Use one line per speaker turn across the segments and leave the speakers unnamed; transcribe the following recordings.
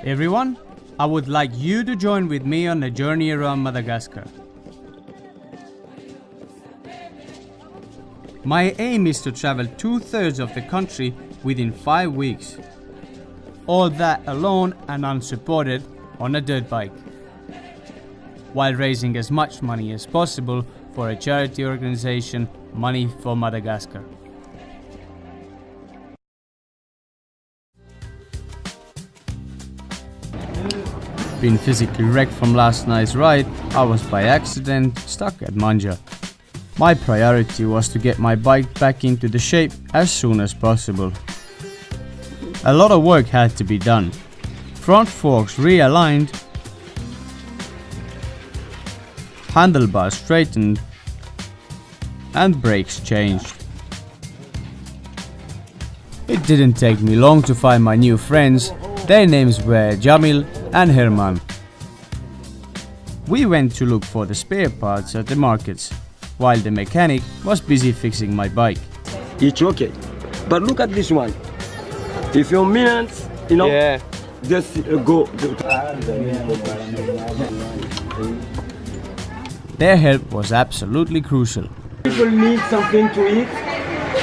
Everyone, I would like you to join with me on a journey around Madagascar. My aim is to travel 2/3 of the country within 5 weeks. All that alone and unsupported on a dirt bike, while raising as much money as possible for a charity organization, Money for Madagascar. Being physically wrecked from last night's ride, I was by accident stuck at Manja. My priority was to get my bike back into the shape as soon as possible. A lot of work had to be done. Front forks realigned, handlebars straightened, and brakes changed. It didn't take me long to find my new friends. Their names were Jamil and Herman. We went to look for the spare parts at the markets, while the mechanic was busy fixing my bike.
It's okay, but look at this one. If you're minutes, just go.
Their help was absolutely crucial.
People need something to eat,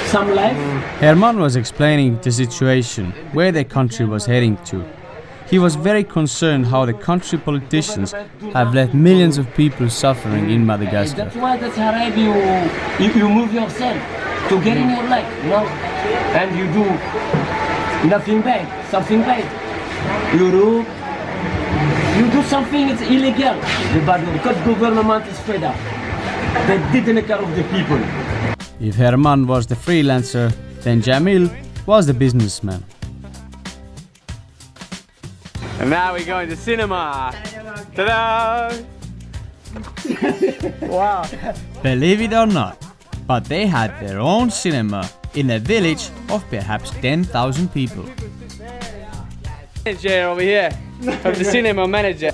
some life.
Herman was explaining the situation, where the country was heading to. He was very concerned how the country politicians have left millions of people suffering in Madagascar.
That's why that's hard you move yourself to get in your life, you know? And you do nothing bad, something bad. You do something it's illegal. Because government is fed up. They didn't care of the people.
If Herman was the freelancer, then Jamil was the businessman.
And now we're going to cinema. Ta-da!
Wow. Believe it or not, but they had their own cinema in a village of perhaps 10,000 people.
Manager over here, of the cinema manager.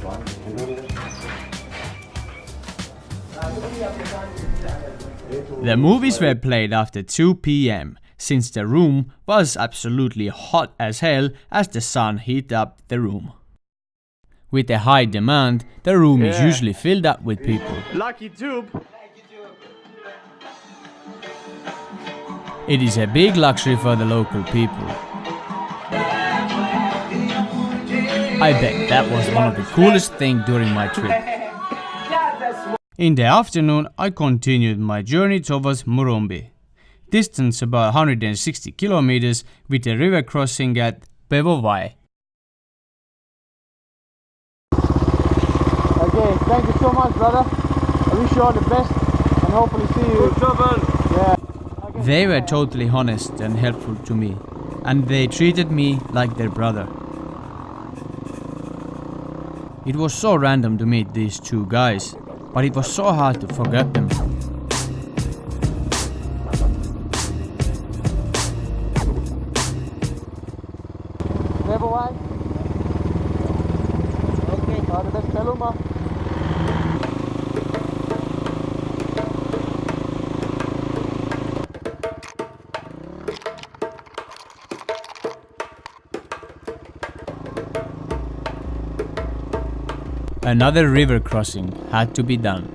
The movies were played after 2 p.m. since the room was absolutely hot as hell as the sun heated up the room. With a high demand, the room is usually filled up with people.
Lucky tube.
It is a big luxury for the local people. I bet that was one of the coolest things during my trip. In the afternoon, I continued my journey towards Morombe. Distance about 160 kilometers with a river crossing at Bevovai.
Okay, thank you so much, brother. I wish you all the best and hopefully see you.
Good trouble.
Yeah.
They were totally honest and helpful to me, and they treated me like their brother. It was so random to meet these two guys, but it was so hard to forget them.
Bevovai. Okay, all the best, Kaluma.
Another river crossing had to be done.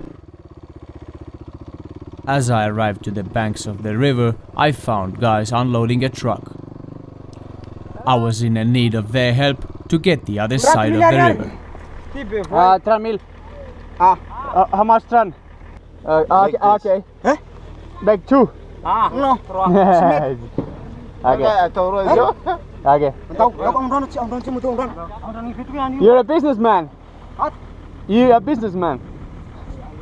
As I arrived to the banks of the river, I found guys unloading a truck. I was in need of their help to get the other side of the river.
3 mil. How much ton? Okay. Huh? Like 2. No. Okay. You're a businessman.
What?
You're a businessman.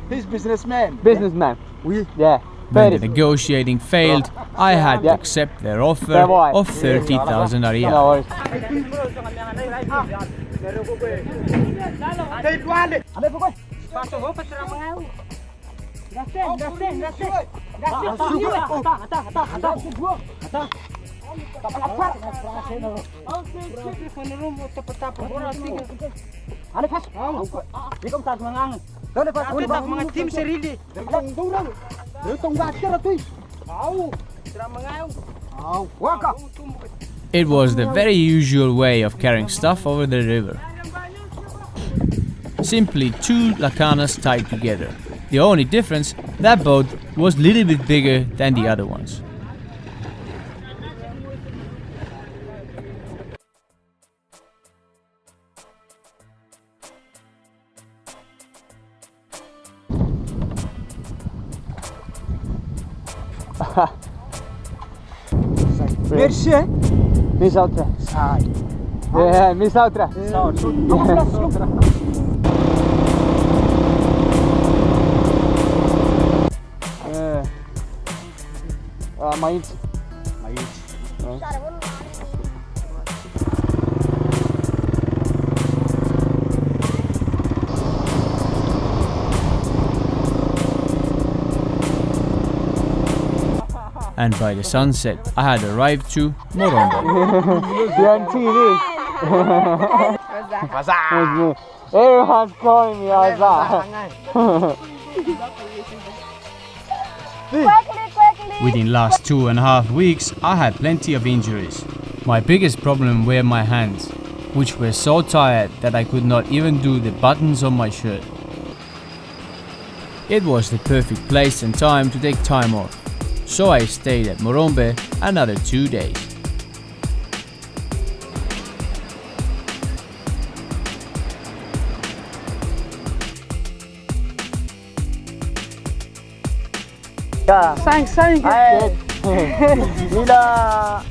He's businessman.
Businessman.
Oui.
Yeah.
When the negotiating failed, I had to accept their offer of 30,000
No
ariya.
worries.
Mga tim serili. Waka.
It was the very usual way of carrying stuff over the river. Simply two lakanas tied together. The only difference, that boat was a little bit bigger than the other ones.
Pierwszy?
Miss out there.
Side.
Yeah, miss out there. Maiz.
And by the sunset, I had arrived to Morombe.
You're on TV. Everyone's calling me Azar.
Within last 2.5 weeks, I had plenty of injuries. My biggest problem were my hands, which were so tired that I could not even do the buttons on my shirt. It was the perfect place and time to take time off, so I stayed at Morombe another 2 days.
Thanks. Lila.